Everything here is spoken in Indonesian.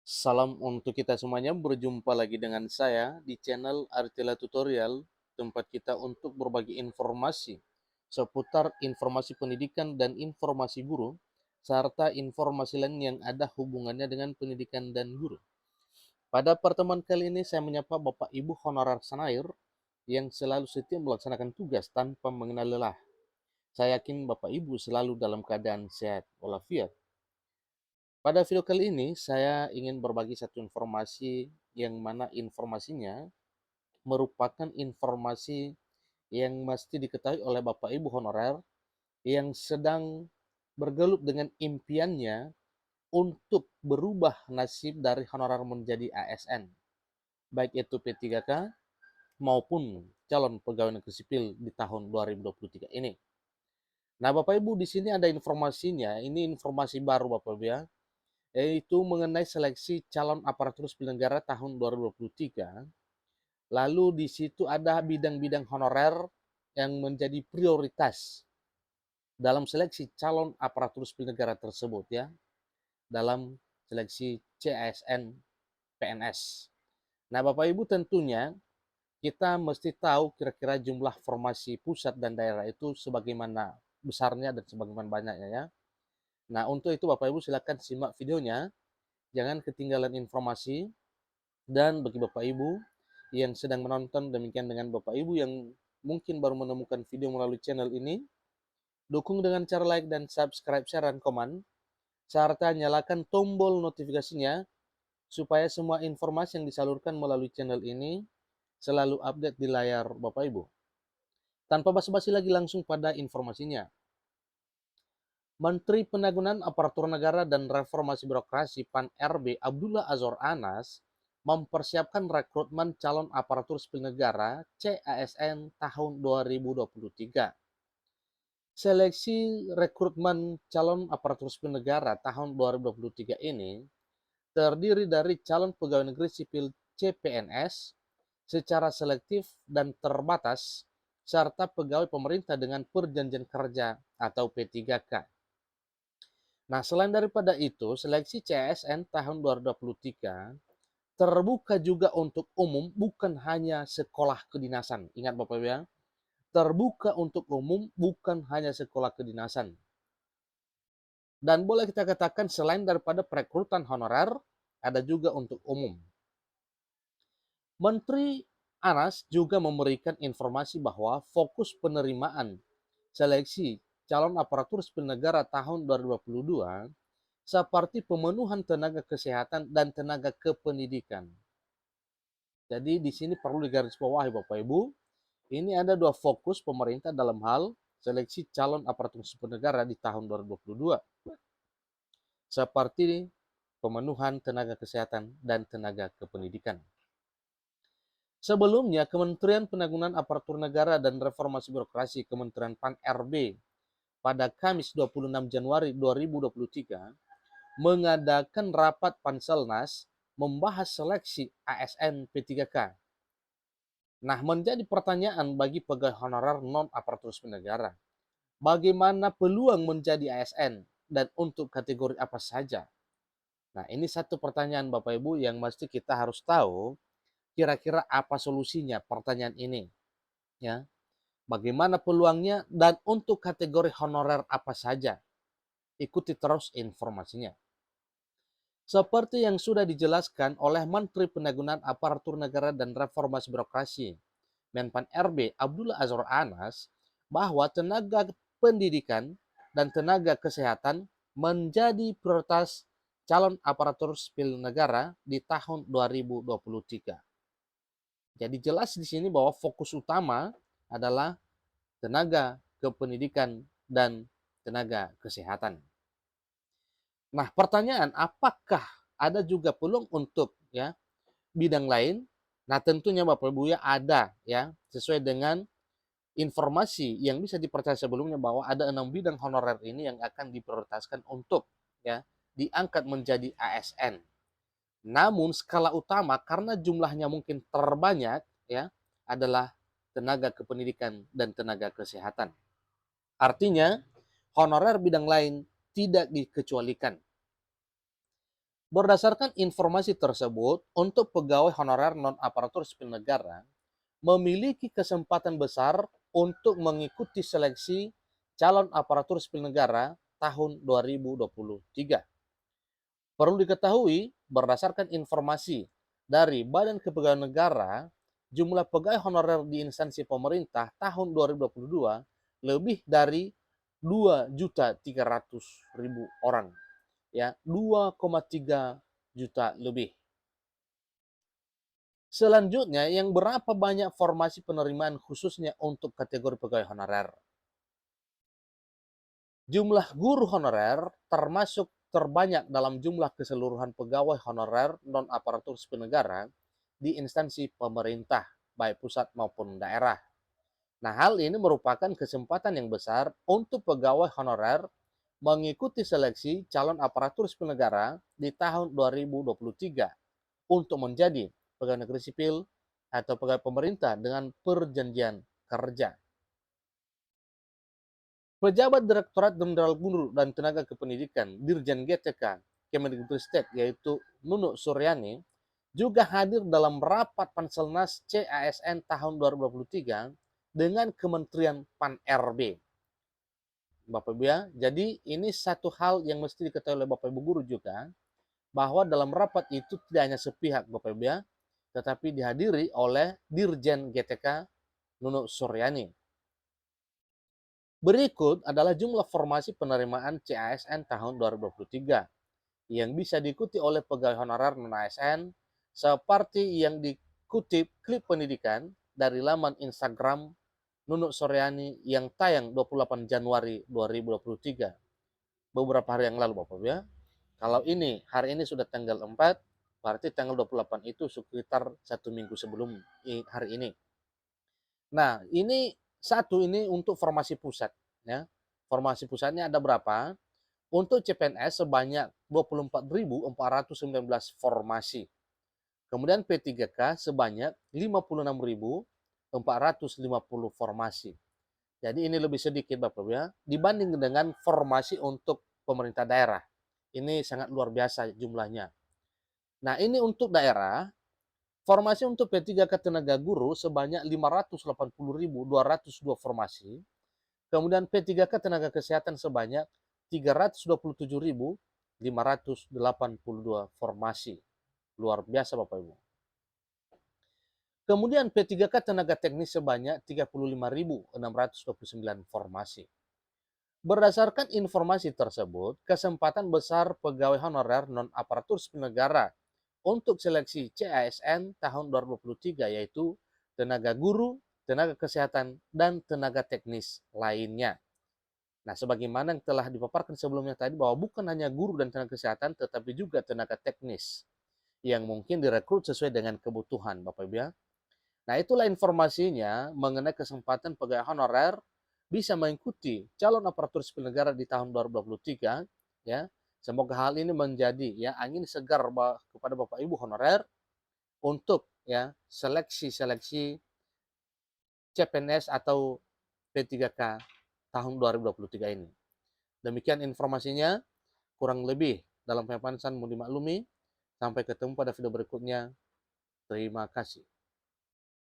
Salam untuk kita semuanya, berjumpa lagi dengan saya di channel Artila Tutorial, tempat kita untuk berbagi informasi seputar informasi pendidikan dan informasi guru, serta informasi lain yang ada hubungannya dengan pendidikan dan guru. Pada pertemuan kali ini saya menyapa Bapak Ibu Honorer Sanair yang selalu setia melaksanakan tugas tanpa mengenal lelah. Saya yakin Bapak Ibu selalu dalam keadaan sehat walafiat. Pada video kali ini, saya ingin berbagi satu informasi yang mana informasinya merupakan informasi yang mesti diketahui oleh Bapak Ibu honorer yang sedang bergelut dengan impiannya untuk berubah nasib dari honorer menjadi ASN, baik itu P3K maupun calon pegawai negeri sipil di tahun 2023 ini. Nah, Bapak Ibu, di sini ada informasinya, ini informasi baru Bapak Ibu ya, yaitu mengenai seleksi calon aparatur sipil negara tahun 2023. Lalu di situ ada bidang-bidang honorer yang menjadi prioritas dalam seleksi calon aparatur sipil negara tersebut ya, dalam seleksi CASN PNS. Nah, Bapak Ibu tentunya kita mesti tahu kira-kira jumlah formasi pusat dan daerah itu sebagaimana besarnya dan sebagaimana banyaknya ya. Nah, untuk itu Bapak Ibu silakan simak videonya, jangan ketinggalan informasi. Dan bagi Bapak Ibu yang sedang menonton, demikian dengan Bapak Ibu yang mungkin baru menemukan video melalui channel ini, dukung dengan cara like dan subscribe, share, dan komen, serta nyalakan tombol notifikasinya supaya semua informasi yang disalurkan melalui channel ini selalu update di layar Bapak Ibu. Tanpa basa-basi lagi langsung pada informasinya. Menteri Penanggulangan Aparatur Negara dan Reformasi Birokrasi PAN RB Abdullah Azwar Anas mempersiapkan rekrutmen calon aparatur sipil negara CASN tahun 2023. Seleksi rekrutmen calon aparatur sipil negara tahun 2023 ini terdiri dari calon pegawai negeri sipil CPNS secara selektif dan terbatas serta pegawai pemerintah dengan perjanjian kerja atau P3K. Nah, selain daripada itu, seleksi CSN tahun 2023 terbuka juga untuk umum, bukan hanya sekolah kedinasan. Ingat Bapak Ibu ya, terbuka untuk umum, bukan hanya sekolah kedinasan. Dan boleh kita katakan selain daripada perekrutan honorer, ada juga untuk umum. Menteri Anas juga memberikan informasi bahwa fokus penerimaan seleksi calon aparatur sipil negara tahun 2022 seperti pemenuhan tenaga kesehatan dan tenaga kependidikan. Jadi di sini perlu digarisbawahi Bapak Ibu, ini ada dua fokus pemerintah dalam hal seleksi calon aparatur sipil negara di tahun 2022, seperti pemenuhan tenaga kesehatan dan tenaga kependidikan. Sebelumnya, Kementerian Penanggulangan Aparatur Negara dan Reformasi Birokrasi Kementerian PAN RB pada Kamis 26 Januari 2023 mengadakan rapat Panselnas membahas seleksi ASN P3K. Nah, menjadi pertanyaan bagi pegawai honorer non-aparatur sipil negara, bagaimana peluang menjadi ASN dan untuk kategori apa saja? Nah, ini satu pertanyaan Bapak Ibu yang mesti kita harus tahu kira-kira apa solusinya pertanyaan ini, ya. Bagaimana peluangnya dan untuk kategori honorer apa saja? Ikuti terus informasinya. Seperti yang sudah dijelaskan oleh Menteri Penanggulangan Aparatur Negara dan Reformasi Birokrasi, Menpan RB Abdullah Azwar Anas, bahwa tenaga pendidikan dan tenaga kesehatan menjadi prioritas calon aparatur sipil negara di tahun 2023. Jadi jelas di sini bahwa fokus utama adalah tenaga kependidikan dan tenaga kesehatan. Nah, pertanyaan apakah ada juga peluang untuk ya bidang lain? Nah, tentunya Bapak Ibu ya ada ya, sesuai dengan informasi yang bisa dipercaya sebelumnya bahwa ada 6 bidang honorer ini yang akan diprioritaskan untuk ya diangkat menjadi ASN. Namun skala utama karena jumlahnya mungkin terbanyak ya adalah tenaga kependidikan dan tenaga kesehatan. Artinya honorer bidang lain tidak dikecualikan. Berdasarkan informasi tersebut, untuk pegawai honorer non-aparatur sipil negara memiliki kesempatan besar untuk mengikuti seleksi calon aparatur sipil negara tahun 2023. Perlu diketahui, berdasarkan informasi dari Badan Kepegawaian Negara, jumlah pegawai honorer di instansi pemerintah tahun 2022 lebih dari 2.300.000 orang, ya, 2,3 juta lebih. Selanjutnya, yang berapa banyak formasi penerimaan khususnya untuk kategori pegawai honorer? Jumlah guru honorer termasuk terbanyak dalam jumlah keseluruhan pegawai honorer non-aparatur sipil negara di instansi pemerintah, baik pusat maupun daerah. Nah, hal ini merupakan kesempatan yang besar untuk pegawai honorer mengikuti seleksi calon aparatur sipil negara di tahun 2023 untuk menjadi pegawai negeri sipil atau pegawai pemerintah dengan perjanjian kerja. Pejabat Direktorat Jenderal Guru dan Tenaga Kependidikan Dirjen GTK Kemendikbudristek yaitu Nunuk Suryani juga hadir dalam rapat Panselnas CASN tahun 2023 dengan Kementerian Pan-RB. Bapak Ibu ya, jadi ini satu hal yang mesti diketahui oleh Bapak Ibu guru juga, bahwa dalam rapat itu tidak hanya sepihak Bapak Ibu ya, tetapi dihadiri oleh Dirjen GTK Nunuk Suryani. Berikut adalah jumlah formasi penerimaan CASN tahun 2023 yang bisa diikuti oleh pegawai honorer non-ASN seperti yang dikutip klip pendidikan dari laman Instagram Nunuk Suryani yang tayang 28 Januari 2023. Beberapa hari yang lalu Bapak ya. Kalau ini, hari ini sudah tanggal 4, berarti tanggal 28 itu sekitar 1 minggu sebelum hari ini. Nah, ini untuk formasi pusat ya. Formasi pusatnya ada berapa? Untuk CPNS sebanyak 24.419 formasi. Kemudian P3K sebanyak 56.450 formasi. Jadi ini lebih sedikit Bapak ya dibanding dengan formasi untuk pemerintah daerah. Ini sangat luar biasa jumlahnya. Nah, ini untuk daerah. Formasi untuk P3K tenaga guru sebanyak 580.202 formasi. Kemudian P3K tenaga kesehatan sebanyak 327.582 formasi. Luar biasa Bapak Ibu. Kemudian P3K tenaga teknis sebanyak 35.629 formasi. Berdasarkan informasi tersebut, kesempatan besar pegawai honorer non-aparatur sipil negara untuk seleksi CASN tahun 2023 yaitu tenaga guru, tenaga kesehatan, dan tenaga teknis lainnya. Nah, sebagaimana yang telah dipaparkan sebelumnya tadi bahwa bukan hanya guru dan tenaga kesehatan, tetapi juga tenaga teknis yang mungkin direkrut sesuai dengan kebutuhan, Bapak Ibu ya. Nah, itulah informasinya mengenai kesempatan pegawai honorer bisa mengikuti calon aparatur sipil negara di tahun 2023 ya. Semoga hal ini menjadi ya angin segar kepada Bapak Ibu honorer untuk ya seleksi-seleksi CPNS atau P3K tahun 2023 ini. Demikian informasinya, kurang lebih dalam penyampaian mohon dimaklumi. Sampai ketemu pada video berikutnya. Terima kasih.